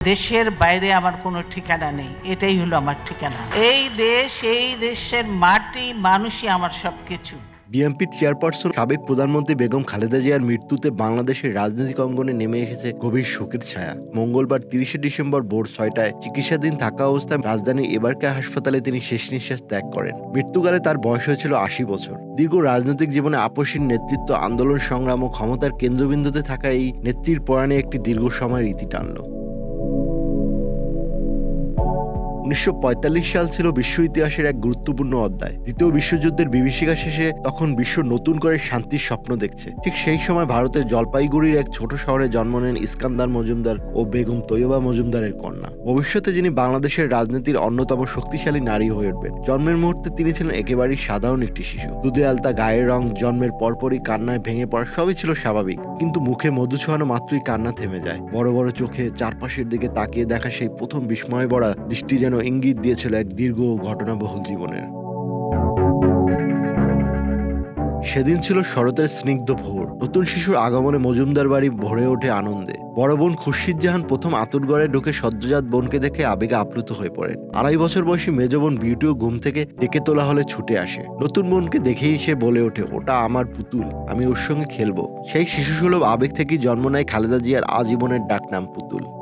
দেশের বাইরে আমার কোনো ঠিকানা নেই, এটাই হলো আমার ঠিকানা। এই দেশ, এই দেশের মাটি, মানুষই আমার সবকিছু। বিএনপির চেয়ারপারসন সাবেক প্রধানমন্ত্রী বেগম খালেদা জিয়ার মৃত্যুতে বাংলাদেশের রাজনৈতিক অঙ্গনে নেমে এসেছে গভীর শোকের ছায়া। মঙ্গলবার ৩০শে ডিসেম্বর ভোর ৬টায় চিকিৎসাধীন থাকা অবস্থায় রাজধানীর এবারকার হাসপাতালে তিনি শেষ নিঃশ্বাস ত্যাগ করেন। মৃত্যুকালে তার বয়স হয়েছিল ৮০ বছর। দীর্ঘ রাজনৈতিক জীবনে আপসীর নেতৃত্ব, আন্দোলন সংগ্রাম ও ক্ষমতার কেন্দ্রবিন্দুতে থাকা এই নেত্রীর প্রয়াণে একটি দীর্ঘ সময়ের ইতি টানল। ১৯৪৫ সাল ছিল বিশ্ব ইতিহাসের এক গুরুত্বপূর্ণ অধ্যায়। দ্বিতীয় বিশ্বযুদ্ধের বিভীষিকা শেষে তখন বিশ্ব নতুন করে শান্তির স্বপ্ন দেখছে। ঠিক সেই সময় ভারতের জলপাইগুড়ির এক ছোট শহরে জন্ম নেন ইস্কান্দার মজুমদার ও বেগম তৈয়বা মজুমদারের কন্যা। ভবিষ্যতে যিনি বাংলাদেশের রাজনীতির অন্যতম শক্তিশালী নারী হয়ে উঠবেন। জন্মের মুহূর্তে তিনি ছিলেন একেবারেই সাধারণ একটি শিশু। দুধে আলতা গায়ের রং, জন্মের পরপরই কান্নায় ভেঙে পড়া, সবই ছিল স্বাভাবিক। কিন্তু মুখে মধু ছোঁয়ানো মাত্রই কান্না থেমে যায়। বড় বড় চোখে চারপাশের দিকে তাকিয়ে দেখা সেই প্রথম বিস্ময় ভরা দৃষ্টি যেন ইঙ্গিত দিয়েছিল এক দীর্ঘ ঘটনাবহুল জীবনের। সেদিন ছিল শরতের স্নিগ্ধ ভোর। নতুন শিশুর আগমনে মজুমদার বাড়ি ভরে ওঠে আনন্দে। বড় বোন খুরশিদ জাহান প্রথম আতুরঘরে ঢুকে সদ্যজাত বোনকে দেখে আবেগে আপ্লুত হয়ে পড়েন। ২.৫ বছর বয়সী মেজ বোন বিউটিও ঘুম থেকে ডেকে তোলা হলে ছুটে আসে। নতুন বোনকে দেখেই সে বলে ওঠে, ওটা আমার পুতুল, আমি ওর সঙ্গে খেলবো। সেই শিশুসুলভ আবেগ থেকেই জন্ম নেয় খালেদা জিয়ার আজীবনের ডাকনাম পুতুল।